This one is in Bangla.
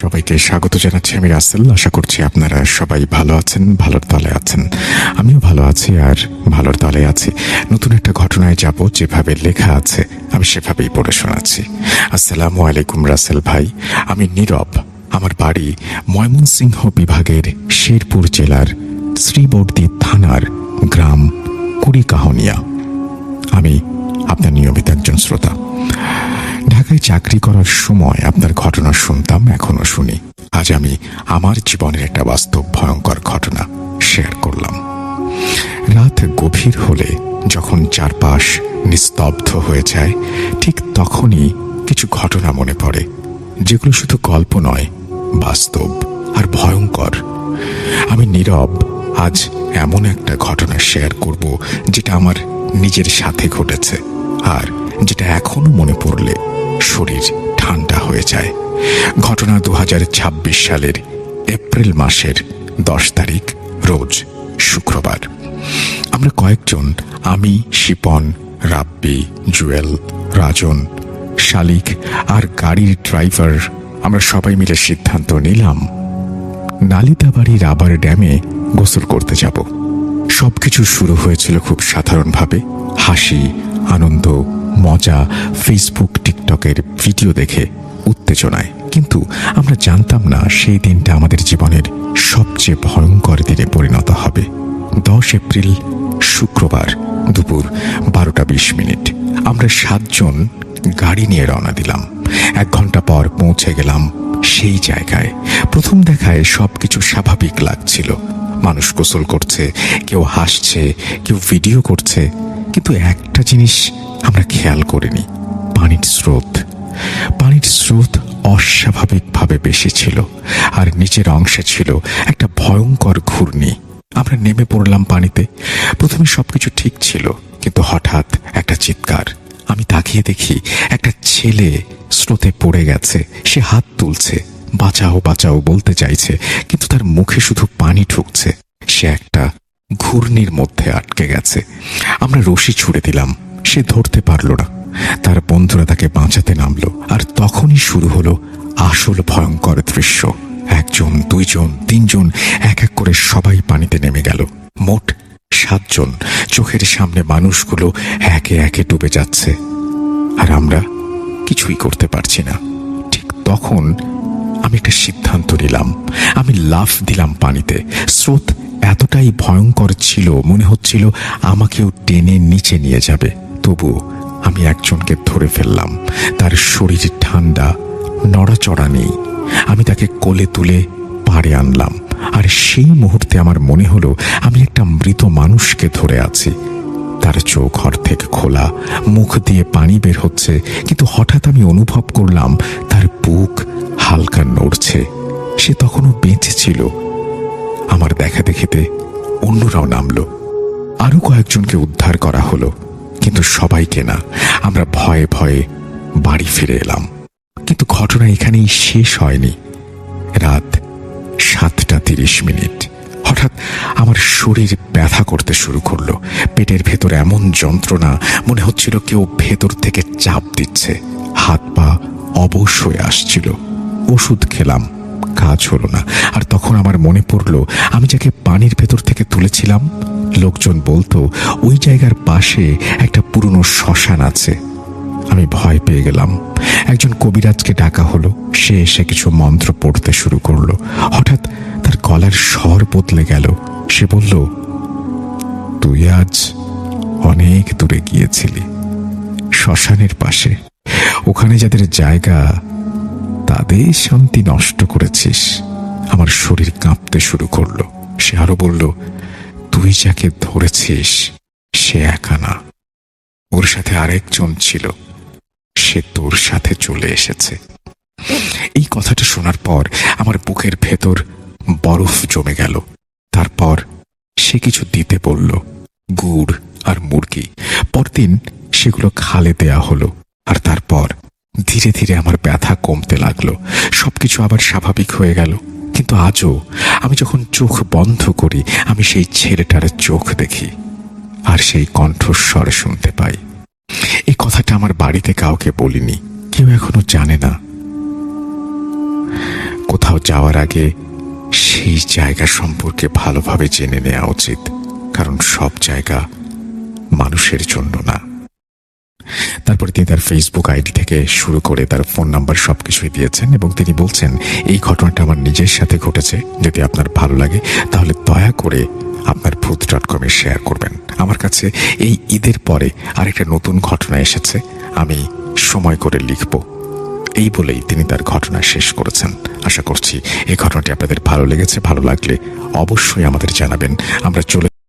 সবাইকে স্বাগত জানাচ্ছি। আমি রাসেল। আশা করছি আপনারা সবাই ভালো আছেন, ভালোর তলে আছেন। আমিও ভালো আছি আর ভালোর তলে আছি। নতুন একটা ঘটনায় যাব, যেভাবে লেখা আছে আমি সেভাবেই পড়ে শোনাচ্ছি। আসসালামু আলাইকুম রাসেল ভাই, আমি নীরব। আমার বাড়ি ময়মনসিংহ বিভাগের শেরপুর জেলার শ্রীবর্দী থানার গ্রাম কুড়িকাহনিয়া। আমি আপনার নিয়মিত একজন শ্রোতা। ঢাকায় চাকরি করার সময় আপনার ঘটনা শুনতাম, এখনো শুনি। আজ আমি আমার জীবনের একটা বাস্তব ভয়ঙ্কর ঘটনা শেয়ার করলাম। রাত গভীর হলে যখন চারপাশ নিস্তব্ধ হয়ে যায়, ঠিক তখনই কিছু ঘটনা মনে পড়ে, যেগুলো শুধু গল্প নয়, বাস্তব আর ভয়ঙ্কর। আমি নীরব আজ এমন একটা ঘটনা শেয়ার করব, যেটা আমার নিজের সাথে ঘটেছে আর যেটা এখনো মনে পড়লে শরীর ঠান্ডা হয়ে যায়। ঘটনা 2026 সালের এপ্রিল মাসের 10 তারিখ, রোজ শুক্রবার। আমরা কয়েকজন, আমি, শিপন, রাব্বি, জুয়েল, রাজন, শালিক আর গাড়ির ড্রাইভার, আমরা সবাই মিলে সিদ্ধান্ত নিলাম নালিতাবাড়ি রাবার ড্যামে গোসল করতে যাব। সবকিছু শুরু হয়েছিল খুব সাধারণভাবে, হাসি, আনন্দ, মজা, ফেসবুক টিকটকের ভিডিও দেখে, উত্তেজনায়। কিন্তু আমরা জানতাম না সেই দিনটা আমাদের জীবনের সবচেয়ে ভয়ঙ্কর দিনে পরিণত হবে। 10 এপ্রিল শুক্রবার দুপুর 12:20। আমরা 7 জন গাড়ি নিয়ে রওনা দিলাম। 1 ঘন্টা পর পৌঁছে গেলাম সেই জায়গায়। প্রথম দেখায় সবকিছু স্বাভাবিক লাগছিল। মানুষ গোসল করছে, কেউ হাসছে, কেউ ভিডিও করছে। কিন্তু একটা জিনিস আমরা খেয়াল করিনি, পানির স্রোত অস্বাভাবিকভাবে বেশি ছিল, আর নিচের অংশে ছিল একটা ভয়ঙ্কর ঘূর্ণি। আমরা নেমে পড়লাম পানিতে। প্রথমে সবকিছু ঠিক ছিল, কিন্তু হঠাৎ একটা চিৎকার। আমি তাকিয়ে দেখি একটা ছেলে স্রোতে পড়ে গেছে। সে হাত তুলছে, বাঁচাও বাঁচাও বলতে চাইছে, কিন্তু তার মুখে শুধু পানি ঢুকছে। সে একটা ঘূর্ণির মধ্যে আটকে গেছে। আমরা রশি ছুড়ে দিলাম, সে ধরতে পারল না। তার বন্ধুরা তাকে বাঁচাতে নামলো, আর তখনই শুরু হলো আসল ভয়ঙ্কর দৃশ্য। 1 জন, 2 জন, 3 জন, এক এক করে সবাই পানিতে নেমে গেল। মোট 7 জন। চোখের সামনে মানুষগুলো একে একে ডুবে যাচ্ছে, আর আমরা কিছুই করতে পারছি না। ঠিক তখন আমি একটা সিদ্ধান্ত নিলাম। আমি লাফ দিলাম পানিতে। স্রোত এতটাই ভয়ঙ্কর ছিল, মনে হচ্ছিল আমাকেও টেনে নিচে নিয়ে যাবে। তবু আমি একজনকে ধরে ফেললাম। তার শরীর ঠান্ডা, নড়াচড়া নেই। আমি তাকে কোলে তুলে পাড়ে আনলাম, আর সেই মুহূর্তে আমার মনে হলো আমি একটা মৃত মানুষকে ধরে আছি। তার চোখ অর্ধেক খোলা, মুখ দিয়ে পানি বের হচ্ছে, কিন্তু হঠাৎ আমি অনুভব করলাম তার বুক হালকা নড়ছে। সে তখনও বেঁচে ছিল। আমার দেখা দেখিতে অন্যরাও নামলো। আরো কয়েকজনকে উদ্ধার করা হলো, কিন্তু সবাইকে না। আমরা ভয়ে ভয়ে বাড়ি ফিরে এলাম। কিন্তু ঘটনা এখানেই শেষ হয়নি। রাত 7:30। হঠাৎ আমার শরীর ব্যথা করতে শুরু করলো। পেটের ভেতর এমন যন্ত্রণা, মনে হচ্ছিল কেউ ভেতর থেকে চাপ দিচ্ছে। হাত পা অবশ হয়ে আসছিল। ওষুধ খেলাম, কাজ হলো না। আর তখন আমার মনে পড়ল, আমি যাকে পানির ভেতর থেকে তুলেছিলাম, লোকজন বলতো ওই জায়গার পাশে একটা পুরনো শ্মশান আছে। আমি ভয় পেয়ে গেলাম। একজন কবিরাজকে ডাকা হলো। সে এসে কিছু মন্ত্র পড়তে শুরু করলো। হঠাৎ তার গলার স্বর বদলে গেল। সে বলল, তুই আজ অনেক দূরে গিয়েছিলি, শ্মশানের পাশে। ওখানে যাদের জায়গা, তাদের শান্তি নষ্ট করেছিস। আমার শরীর কাঁপতে শুরু করলো। সে আরো বলল, তুই যাকে ধরেছিস সে একা না, ওর সাথে আরেকজন ছিল। সে তোর সাথে চলে এসেছে। এই কথাটা শোনার পর আমার বুকের ভেতর বরফ জমে গেল। তারপর সে কিছু দিতে বলল, গুড় আর মুরগি। পরদিন সেগুলো খালে দেয়া হলো, আর তারপর ধীরে ধীরে আমার ব্যথা কমতে লাগলো। সবকিছু আবার স্বাভাবিক হয়ে গেল। কিন্তু আজও আমি যখন চোখ বন্ধ করি, আমি সেই ছেলেটার চোখ দেখি, আর সেই কণ্ঠস্বর শুনতে পাই। এই কথাটা আমার বাড়িতে কাউকে বলিনি, কেউ এখনো জানে না। যাওয়ার আগে সেই জায়গা সম্পর্কে ভালোভাবে জেনে নেওয়া উচিত, কারণ সব জায়গা মানুষের জন্য না। তারপরে তিনি তার ফেসবুক আইডি থেকে শুরু করে তার ফোন নাম্বার সবকিছুই দিয়েছেন এবং তিনি বলছেন, এই ঘটনাটা আমার নিজের সাথে ঘটেছে, যদি আপনার ভালো লাগে তাহলে দয়া করে আপনার ভূত.com শেয়ার করবেন। আমার কাছে এই ঈদের পরে আরেকটা নতুন ঘটনা এসেছে, আমি সময় করে লিখব। এই বলেই তিনি তার ঘটনা শেষ করেছেন। আশা করছি এই ঘটনাটি আপনাদের ভালো লেগেছে। ভালো লাগলে অবশ্যই আমাদের জানাবেন। আমরা চলে